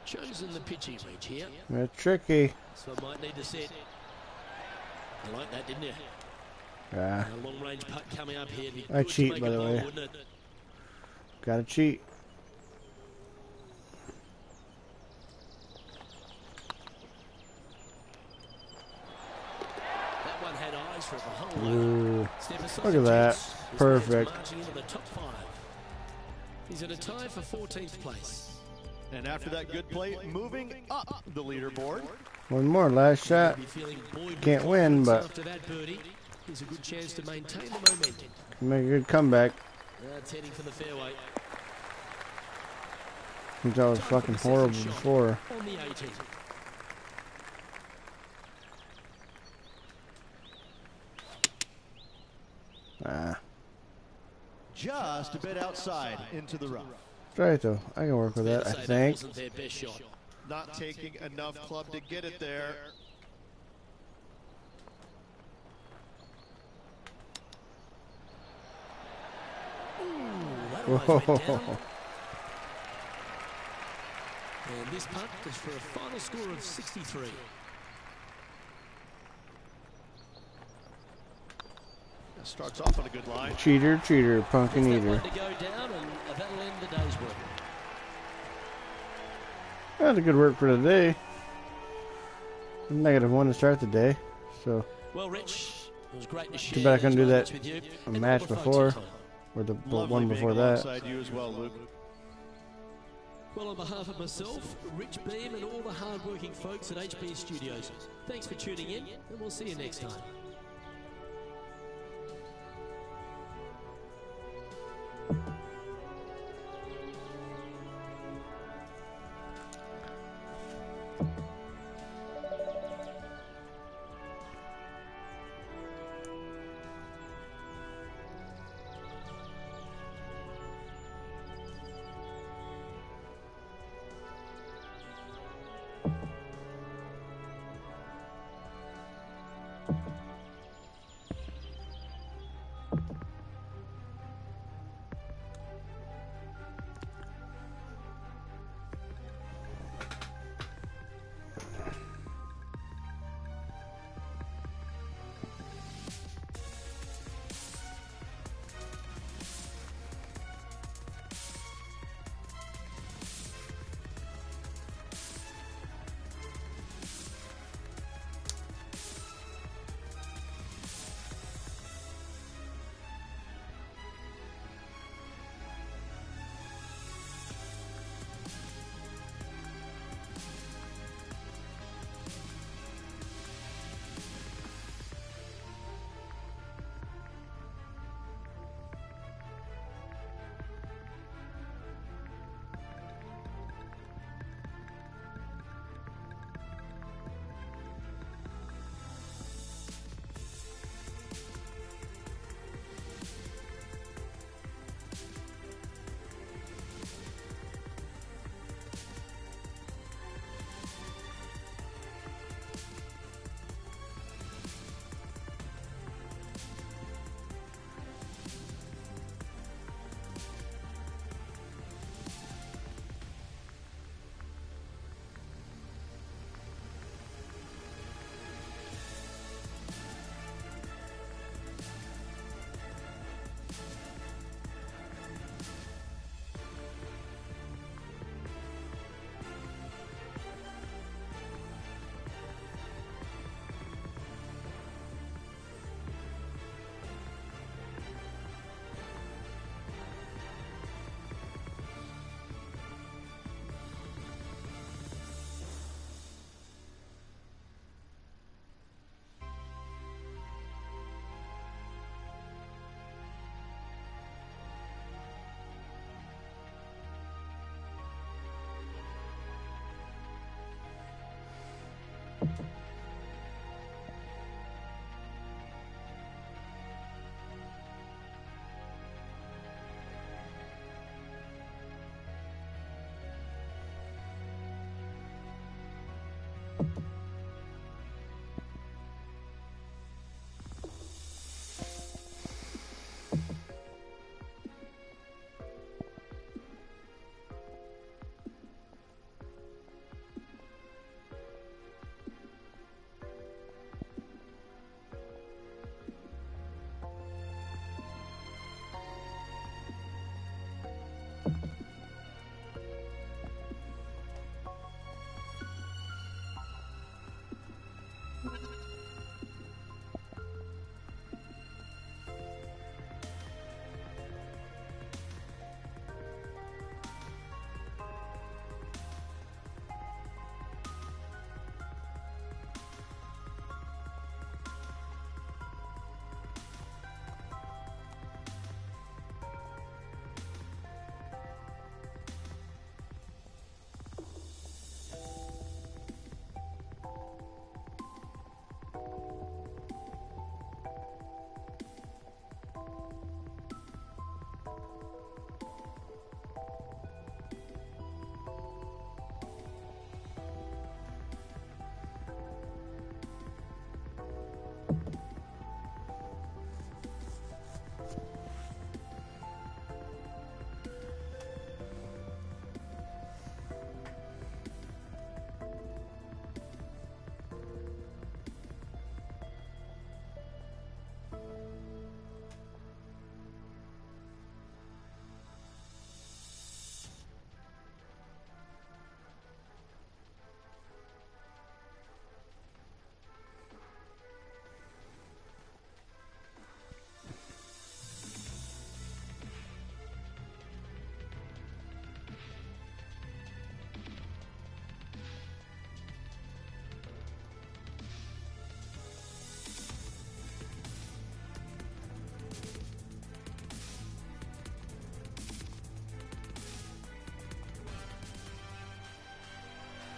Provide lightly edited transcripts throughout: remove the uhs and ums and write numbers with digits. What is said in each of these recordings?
chosen the pitching reach here. That's tricky. So I might need to set. You like that, didn't you? Yeah. A long range putt coming up here. I cheat, by the way. Gotta cheat. That one had eyes for it the whole way. Ooh. Look at that. Perfect. He's at a tie for 14th place. And after that good play, moving up the leaderboard. One more, last shot. Can't win, but after that birdie, here's a good chance to maintain the momentum. make a good comeback. That's heading for the fairway. Since I was fucking horrible before. On the 18. Just a bit outside into the rough. Right though, I can work with that, I think. Wasn't their best shot. Not taking enough club to get it there. That almost went down. And this putt is for a final score of 63. Starts off on a good line. Cheater, cheater, pumpkin eater. To go down, and that'll end the day's work. That's a good work for today. -1 to start the day, so. Well, Rich, it was great to share. Too bad I couldn't do that with you. a match before, or the one before that. You as well, Luke. Well, on behalf of myself, Rich Beam, and all the hard-working folks at HB Studios, thanks for tuning in, and we'll see you next time.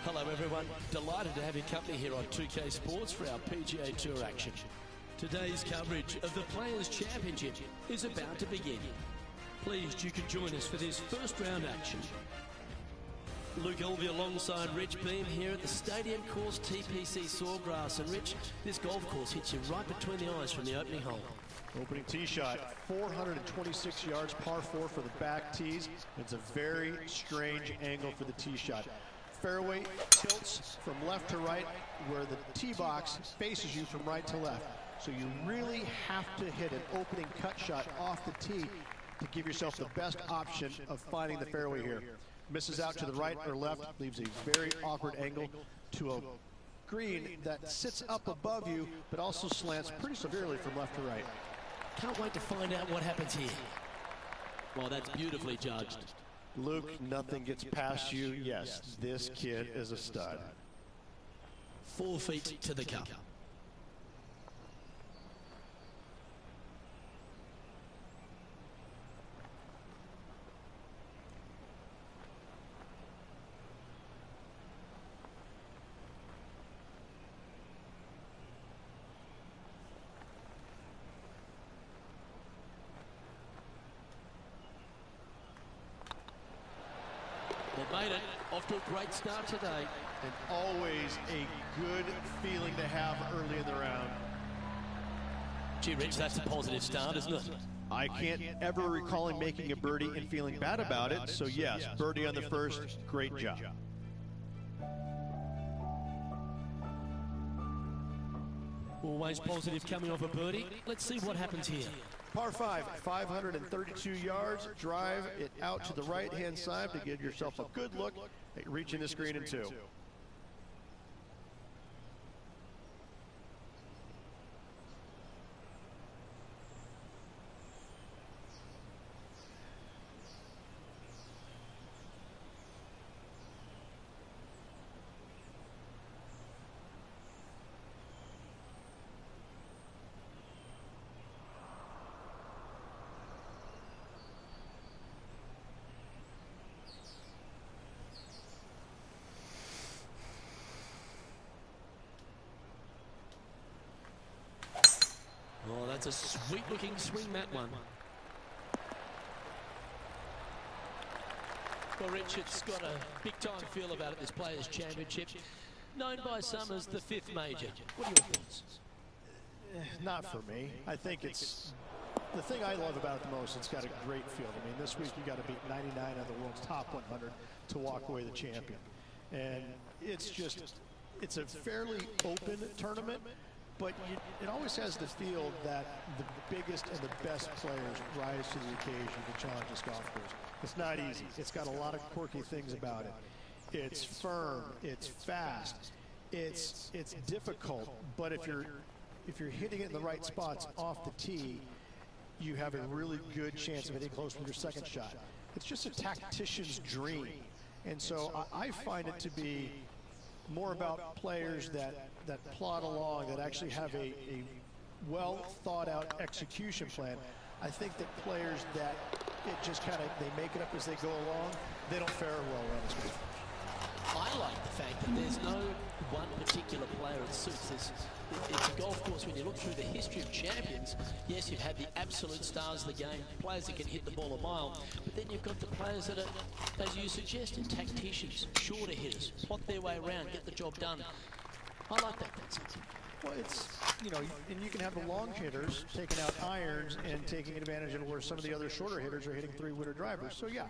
Hello everyone, delighted to have your company here on 2K Sports for our PGA Tour action. Today's coverage of the Players' Championship is about to begin. Pleased you could join us for this first round action. Luke Elvey alongside Rich Beem here at the Stadium Course TPC Sawgrass. And Rich, this golf course hits you right between the eyes from the opening hole. Opening tee shot, 426 yards, par 4 for the back tees. It's a very strange angle for the tee shot. Fairway tilts from left to right, where the tee box faces you from right to left. So you really have to hit an opening cut shot off the tee to give yourself the best option of finding the fairway here. Misses out to the right or left, leaves a very awkward angle to a green that sits up above you, but also slants pretty severely from left to right. Can't wait to find out what happens here. Well, that's beautifully judged. Luke, nothing gets past you. Yes, this kid is a stud. 4 feet to the cup. They've made it. Off to a great start today. And always a good feeling to have early in the round. Gee, Rich, that's a positive start, isn't it? I can't ever recall him making a birdie and feeling bad about it. So yes, birdie on the first, great job. Always positive coming off a birdie. Let's see what happens here. Par 5, 532 yards. Drive it out to the right-hand side to give yourself a good look at reaching the screen in 2. Oh, that's a sweet-looking swing, that one. Well, Rich, it's got a big-time feel about it, this Players' Championship. Known by some as the 5th major. What are your thoughts? Not for me. I think it's the thing I love about it the most. It's got a great field. I mean, this week you got to beat 99 of the world's top 100 to walk away the champion. And it's a fairly open tournament, but it always has the feel that the biggest and the best players rise to the occasion to challenge this golf course. It's not easy. It's got a lot of quirky things about it. It's firm. It's fast. It's difficult. But if you're hitting it in the right spots off the tee, you have a really good chance of hitting close from your second shot. It's just a tactician's dream. And so I find it to be more about players that plod along, that actually have a well thought out execution plan. I think that players that it just kind of, they make it up as they go along, they don't fare well around this group. I like the fact that there's no one particular player it suits. It's a golf course, when you look through the history of champions, yes, you've had the absolute stars of the game, players that can hit the ball a mile, but then you've got the players that are, as you suggested, tacticians, shorter hitters, plot their way around, get the job done. I like that concept. Well, it's you know, and you can have the long hitters taking out irons and taking advantage of where some of the other shorter hitters are hitting three-wooter drivers. So yeah,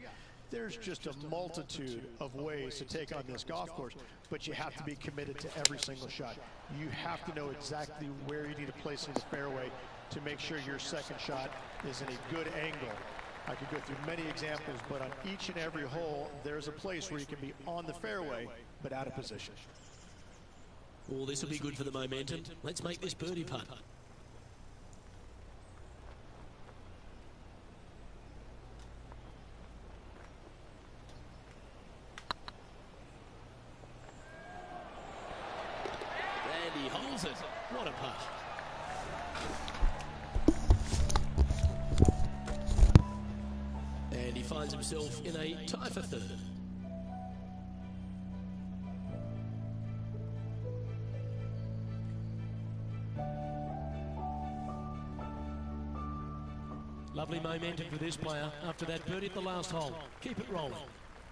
there's just a multitude of ways to take on this golf course, but you have to be committed to every single shot. You have to know exactly where you need to place in the fairway to make sure your second shot is in a good angle. I could go through many examples, but on each and every hole, there's a place where you can be on the fairway, but out of position. Oh, this will be good for the momentum. Let's make this birdie putt. And he holds it. What a putt. And he finds himself in a tie for third. Lovely momentum for this player after that birdie at the last hole. Keep it rolling.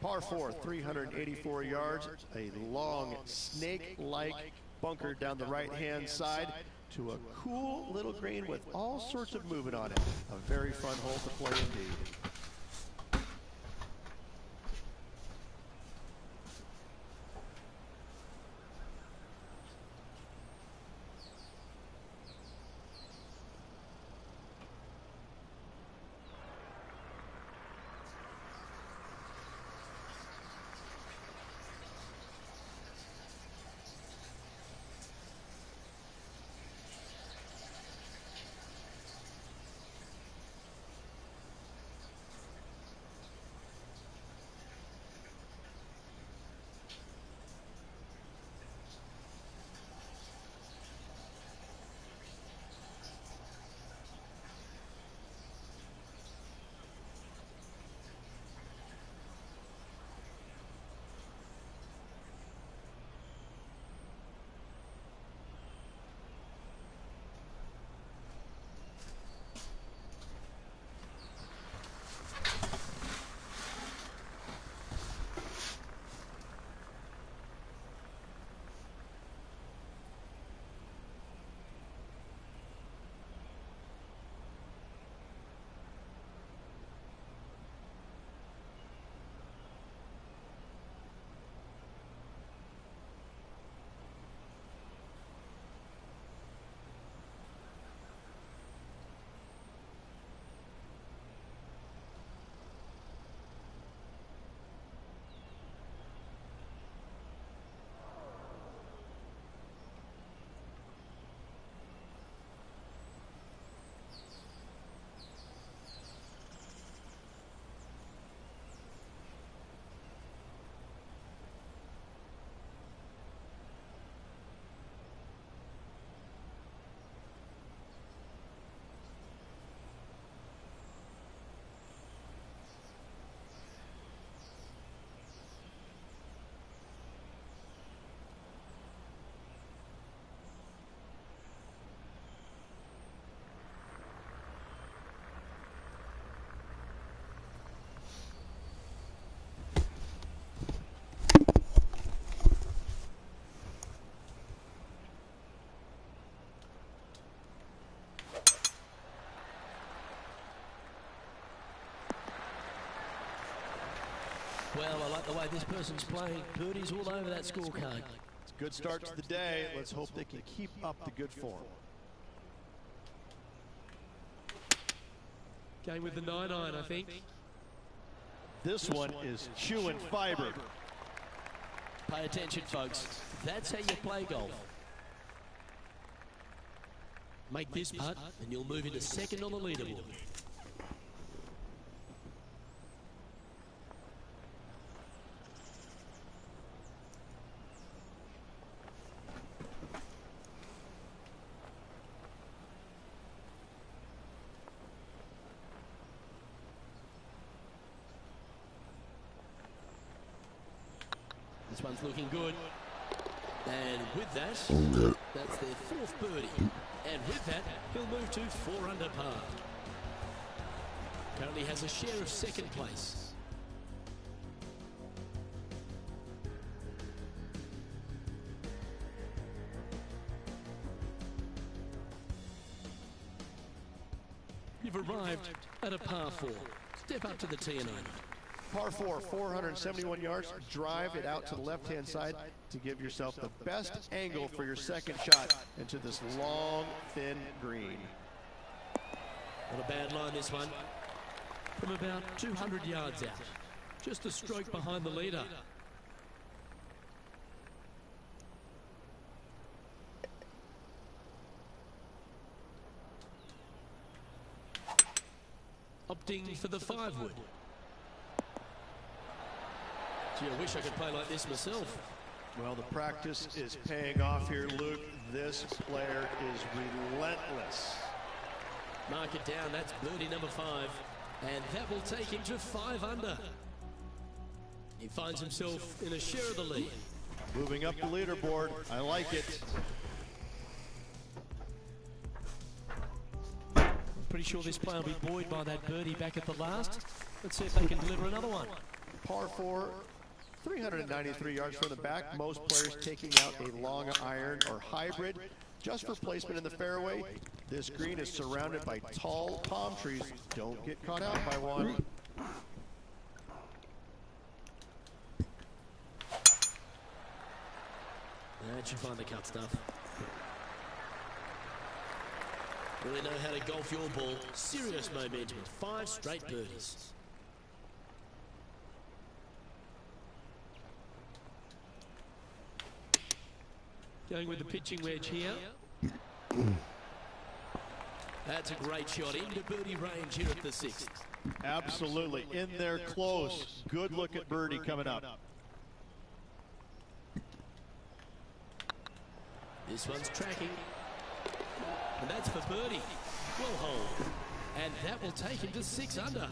Par 4, 384 yards, a long snake-like bunker down the right-hand side to a cool little green with all sorts of movement on it. A very fun hole to play indeed. Well, I like the way this person's playing. Birdies all over that scorecard. It's a good start to the day. Let's hope they can keep up the good form. Going with the 9-iron, I think. This one is chewing fiber. Pay attention, folks. That's how you play golf. Make this putt, and you'll move into second on the leaderboard. This one's looking good. And with that, that's their fourth birdie. And with that, he'll move to 4 under par. Currently has a share of second place. You've arrived at a par 4. Step up to the tee and own it. Par 4, 471 yards. Drive it out to the left-hand side to give yourself the best angle for your second shot into this long, thin green. Not a bad line, this one. From about 200 yards out. Just a stroke behind the leader. Opting for the 5-wood. Gee, I wish I could play like this myself. Well, the practice is paying off here, Luke. This player is relentless. Mark it down, that's birdie number 5. And that will take him to 5 under. He finds himself in a share of the lead. Moving up the leaderboard, I like it. Pretty sure this player will be buoyed by that birdie back at the last. Let's see if they can deliver another one. Par 4, 393 yards from the back. Most players taking out a long iron or hybrid just for placement in the fairway. This green is surrounded by tall palm trees. Don't get caught out by one. That should find the cut stuff. Really know how to golf your ball. Serious momentum. 5 straight birdies. Going with the pitching wedge here. That's a great shot into birdie range here at the 6th. Absolutely. In there close. Good look at birdie coming up. This one's tracking. And that's for birdie. Well hold. And that will take him to 6 under.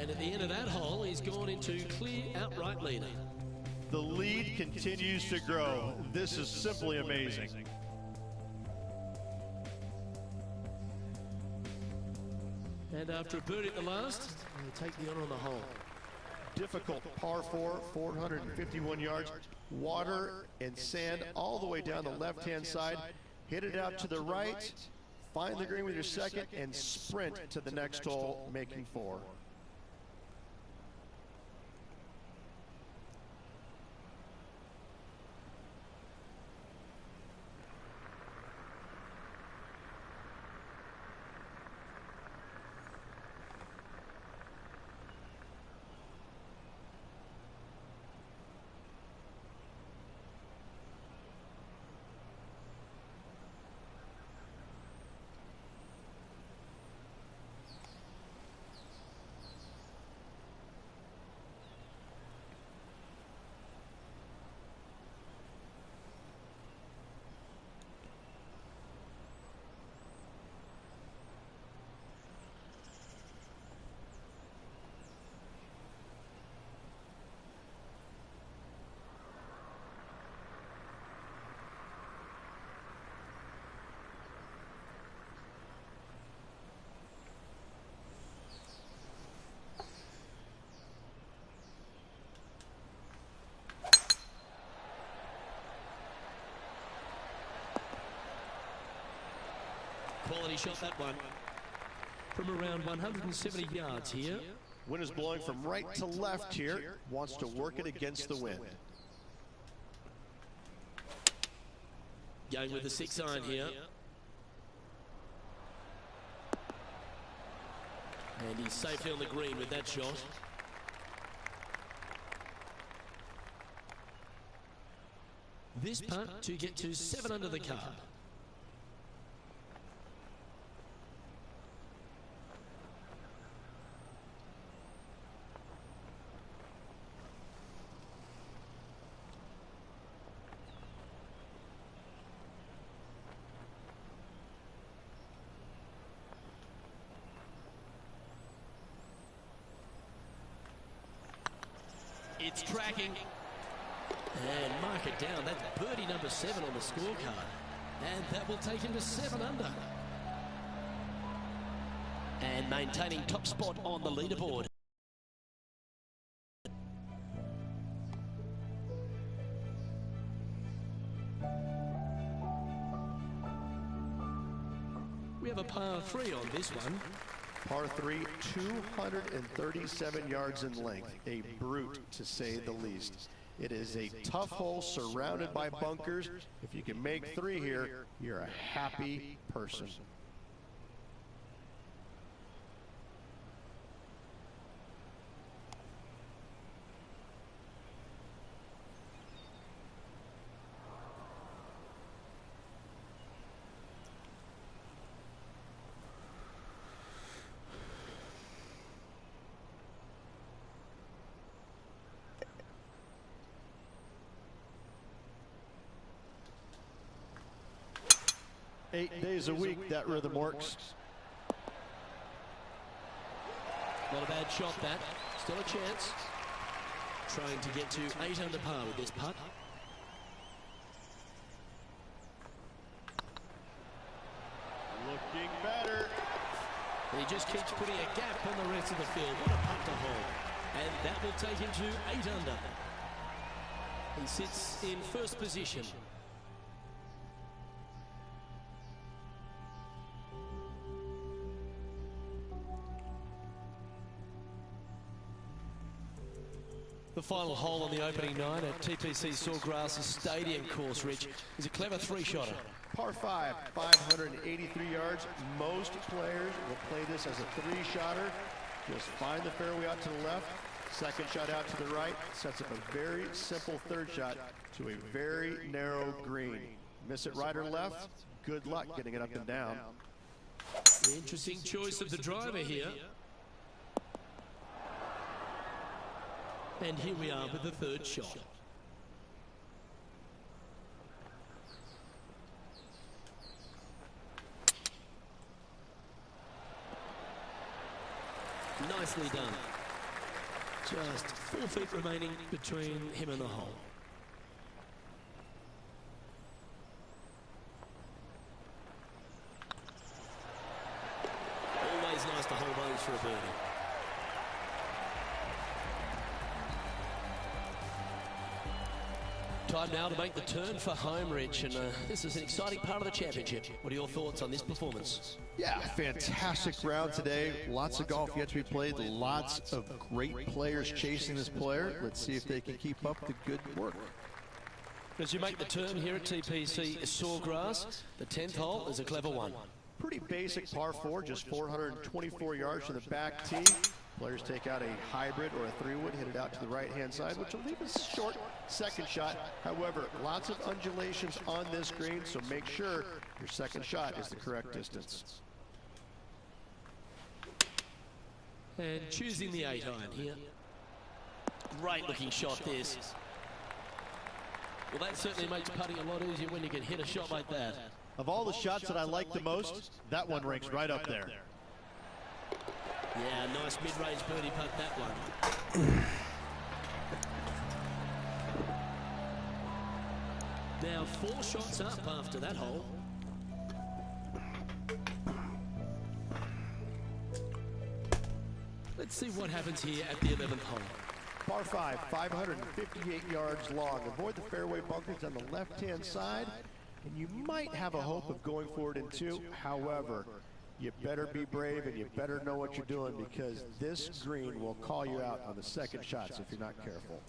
And at the end of that hole, he's gone into clear outright leader. The lead continues to grow. This is simply amazing. And after a birdie at the last, he'll take the honor on the hole. Difficult par 4, 451 yards. Water and sand all the way down the left-hand side. Hit it out to the right. Find the green with your second and sprint to the next hole, making 4. Quality shot, that one. From around 170 yards here. Wind is blowing from right to left here. Wants to work it against the wind. Going with the 6 iron here. And he's safely on the green with that shot. This putt to get to 7 under the card. It's tracking. And mark it down. That's birdie number 7 on the scorecard. And that will take him to 7 under. And maintaining top spot on the leaderboard. have a par 3 on this one. Par 3, 237 yards in length. A brute, to say the least. It is a tough hole surrounded by bunkers. If you can make 3 here, you're a happy person. Eight days a week, that rhythm works. Not a bad shot, that. Still a chance. Trying to get to 8 under par with this putt. Looking better. And he just keeps putting a gap on the rest of the field. What a putt to hold. And that will take him to 8 under. He sits in first position. The final hole on the opening night at TPC Sawgrass Stadium course, Rich, is a clever 3-shotter. Par 5, 583 yards. Most players will play this as a 3-shotter. Just find the fairway out to the left, second shot out to the right, sets up a very simple 3rd shot to a very narrow green. Miss it right or left, good luck getting it up and down. The interesting choice of the driver here. And here we are with the 3rd shot. Nicely done. Just 4 feet remaining between him and the hole. Always nice to hold those for a birdie. Time now to make the turn for home, Rich, and this is an exciting part of the championship. What are your thoughts on this performance? Yeah, fantastic round today. Lots of golf yet to be played. Lots of great players chasing this player. Let's see if they can keep up the good work. As you make the turn here at TPC Sawgrass, the 10th hole is a clever one. Pretty basic par 4, just 424 yards to the back tee. Players take out a hybrid or a 3-wood, hit it out to the right-hand side, which will leave a short 2nd shot. However, lots of undulations on this green, so make sure your 2nd shot is the correct distance. And choosing the 8-iron here. Great looking shot this. Well, that certainly makes putting a lot easier when you can hit a shot like that. Of all the shots that I like the most, that one ranks right up there. Yeah, nice mid-range birdie putt, that one. Now 4 shots up after that hole. Let's see what happens here at the 11th hole. Par 5, 558 yards long. Avoid the fairway bunkers on the left-hand side, and you might have a hope of going forward in 2. However, you better be brave and you better know what you're doing, because this green will call you out on the 2nd shots if you're not careful.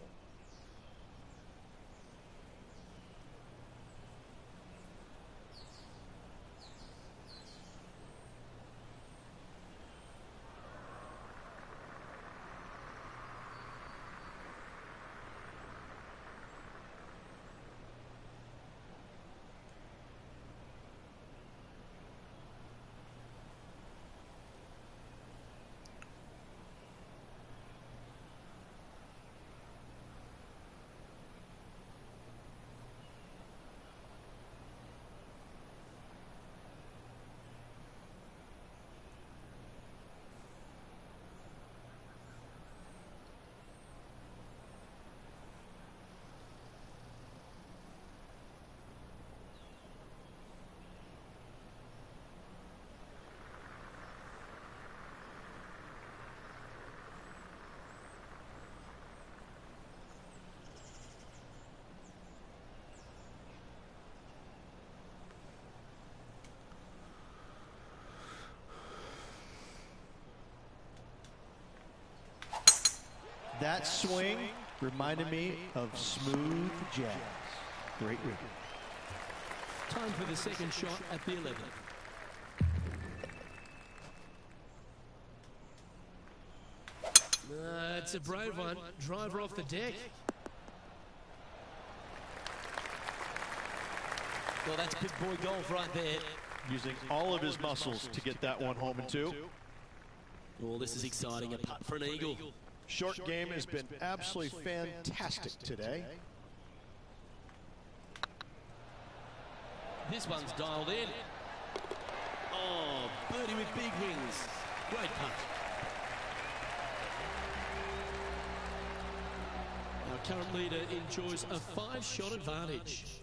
That swing reminded me of smooth jazz. Great read. Time for the second shot at the 11th. It's a brave one. Driver off the deck. Well, that's big boy golf right there. Using all of his muscles to get that one home in two. Oh, this is exciting. A putt for an eagle. Short game has been absolutely fantastic today. This one's dialed in. Oh, birdie with big wings. Great putt. Our current leader enjoys a 5-shot advantage.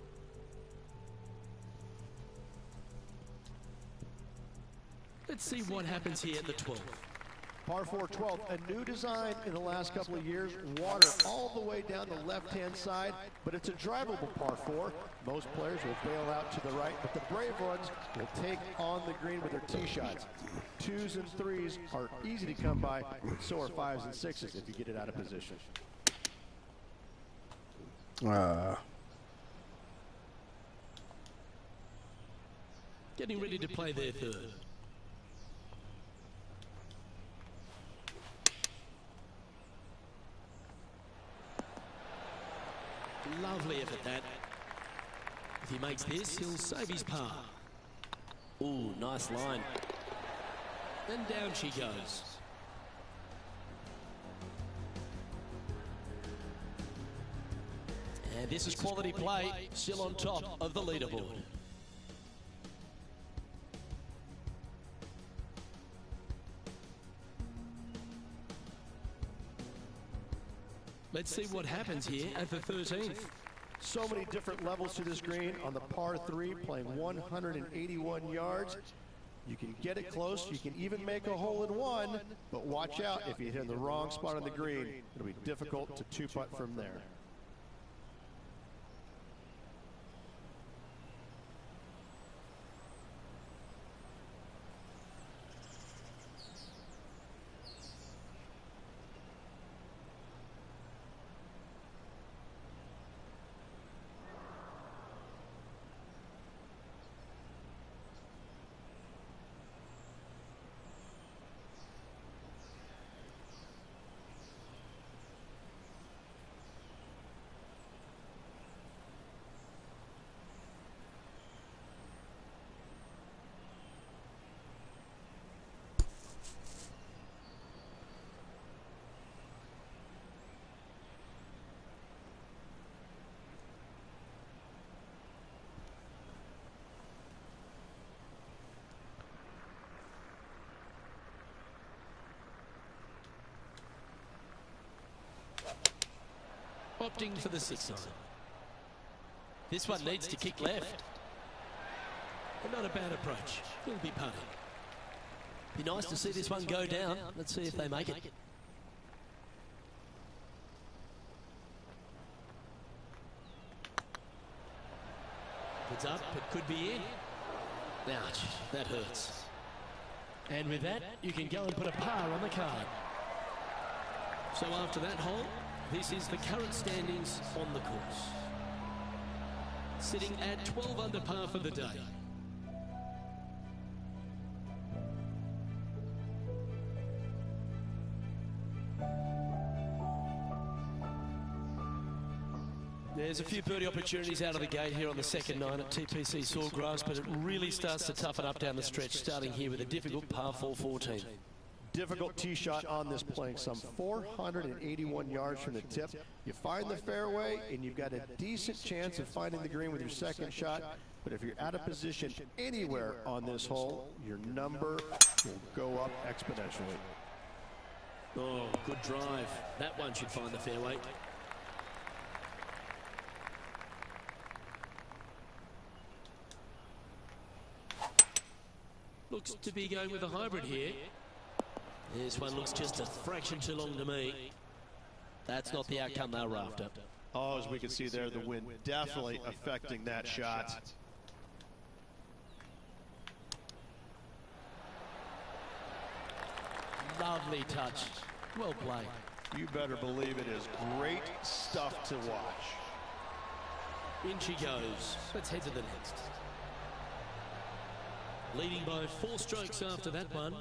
Let's see what happens here at the 12th. Par 4 12, a new design in the last couple of years. Water all the way down the left-hand side, but it's a drivable par 4. Most players will bail out to the right, but the brave ones will take on the green with their tee shots. 2s and 3s are easy to come by, but so are 5s and 6s if you get it out of position. Getting ready to play their third. Lovely effort, that. If he makes this, he'll save his par. Ooh, nice line. And down she goes. And this is quality play, still on top of the leaderboard. Let's see what happens here at the 13th. So many different levels to this green on the par 3, playing 181 yards. You can get it close, you can even make a hole in one, but watch out if you hit the wrong spot on the green. It'll be difficult to two-putt from there. Opting for the 6-iron. This one needs to kick left. But not a bad approach. He'll be putting. Be nice to see this one go down. Let's see if they make it. It's up, it could be in. Ouch, that hurts. And with that, you can go and put a par on the card. So after that hole, this is the current standings on the course. Sitting at 12 under par for the day. There's a few birdie opportunities out of the gate here on the second 9 at TPC Sawgrass, but it really starts to toughen up down the stretch, starting here with a difficult par 4 14. Difficult tee shot on this, playing some 481 yards from the tip. You find the fairway and you've got a decent chance of finding the green with your second shot, but if you're out of position anywhere on this hole, your number will go up exponentially. Oh, good drive. That one should find the fairway. Looks to be going with a hybrid here. This one looks just a fraction too long to me. That's not the outcome they were after. Oh, as we can see there, the wind definitely affecting that shot. Lovely touch. Well played. You better believe it is great stuff to watch. In she goes. Let's head to the next. Leading by 4 strokes after that one.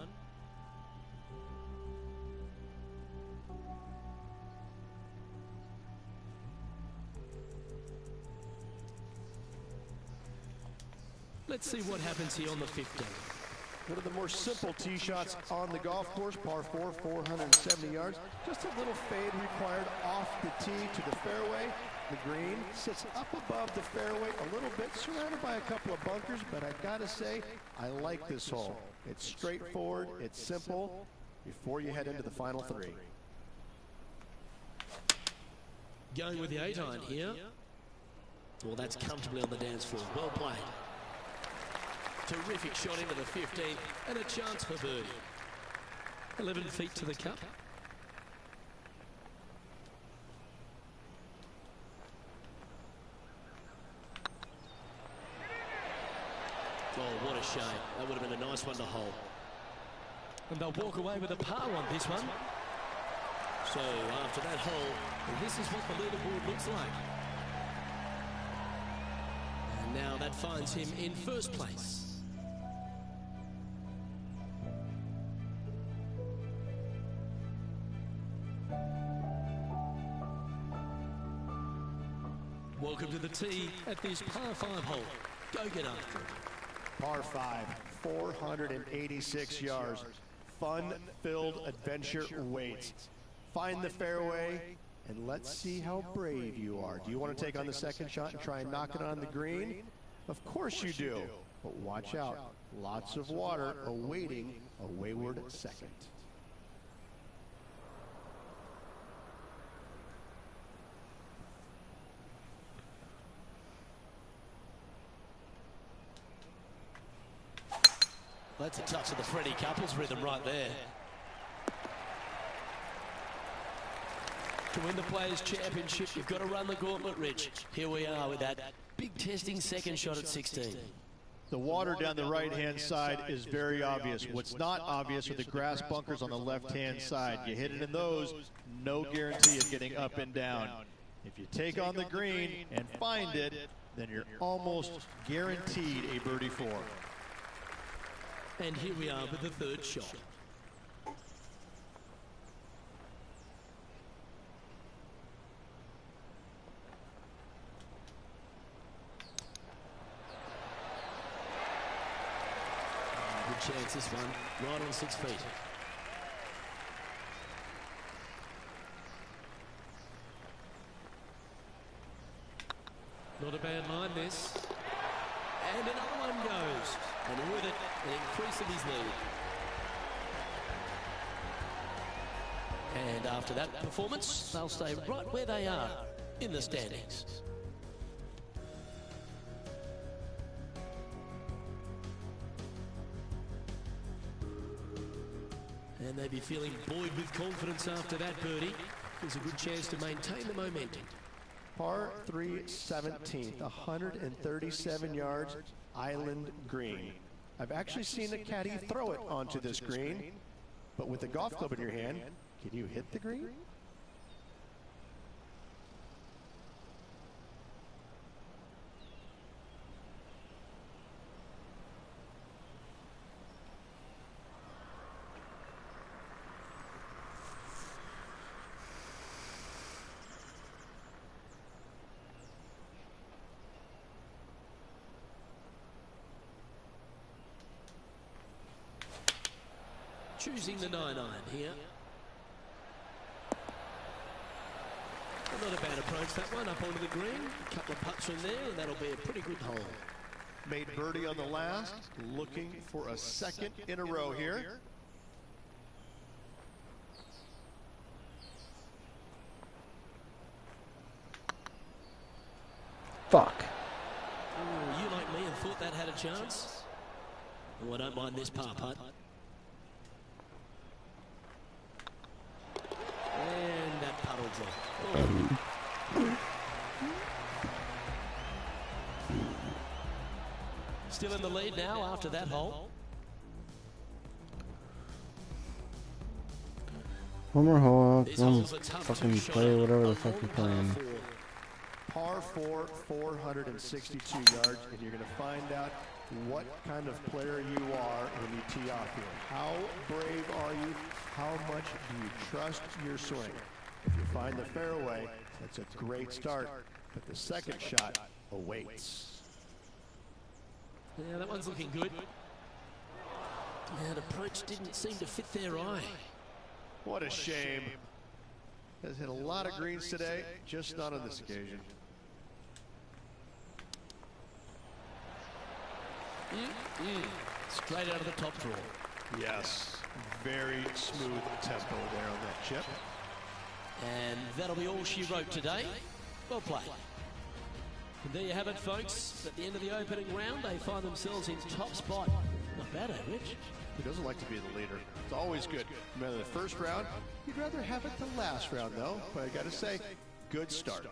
Let's see what happens here on the 15th. One of the more simple tee shots on the golf course, par 4, 470 yards. Just a little fade required off the tee to the fairway. The green sits up above the fairway a little bit, surrounded by a couple of bunkers, but I gotta say, I like this hole. It's straightforward, it's simple, before you head into the final 3. Going with the 8-iron here. Well, that's comfortably on the dance floor. Well played. Terrific shot into the 15th and a chance for birdie. 11 feet to the cup. Oh, what a shame. That would have been a nice one to hold. And they'll walk away with a par on this one. So after that hole, this is what the leaderboard looks like. And now that finds him in first place. Welcome to the tee at this par 5 hole. Go get after it. Par 5, 486 yards. Fun-filled adventure waits. Find the fairway, and let's see how brave you are. Do you want to take on the second shot and try and knock it on the green? Of course you do. But watch out. Lots of water awaiting a wayward second. That's a touch of the Freddie Couples rhythm right there. To win the Players' Championship, you've got to run the gauntlet, Rich. Here we are with that big testing second shot at 16. The water down the right-hand side is very obvious. What's not obvious are the grass bunkers on the left-hand side. You hit it in those, no guarantee of getting up and down. If you take on the green and find it, then you're almost guaranteed a birdie 4. And here we are with the third shot. Good chance this one, right on 6 feet. Not a bad line this. And another one goes. And with it, an increase of his lead. And after that performance, they'll stay right where they are in the standings. And they'd be feeling buoyed with confidence after that birdie. There's a good chance to maintain the momentum. Par 3 17th, 137 yards, island green. I've actually seen a caddy throw it onto this green, but with a golf club in your hand, can you hit the green? Choosing the 9-iron here. Not a bad approach, that one, up onto the green. A couple of putts from there, and that'll be a pretty good hole. Made birdie on the last, looking for a second in a row here. Fuck. Ooh, you like me and thought that had a chance? Oh, I don't mind this par putt. And that putt will drop. Oh. Still in the lead now after that hole. One more hole. These One holes are tough to fucking shot play on. whatever A the fuck long you're par playing. four. Par 4, 462 yards, and you're going to find out what kind of player you are when you tee off here. How brave are you? How much do you trust your swing? If you find the fairway, that's a great start, but the second shot awaits. Yeah, that one's looking good. That approach didn't seem to fit their eye. What a shame. Has hit a lot of greens today, just not on this occasion. Straight out of the top draw. Yes, very smooth tempo there on that chip. And that'll be all she wrote today. Well played. And there you have it, folks. At the end of the opening round, they find themselves in top spot. Not bad, eh, Rich? Who doesn't like to be the leader? It's always good. No matter the first round, you'd rather have it the last round, though. But I got to say, good start.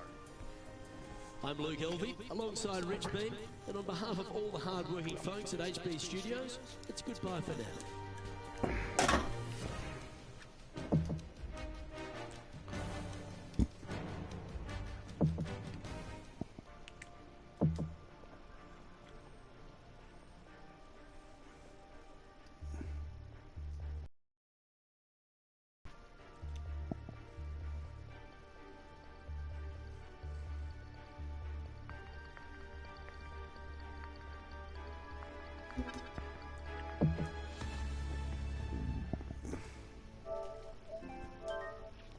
I'm Luke Elvey, alongside Rich Beam, and on behalf of all the hard-working folks at HB Studios, it's goodbye for now.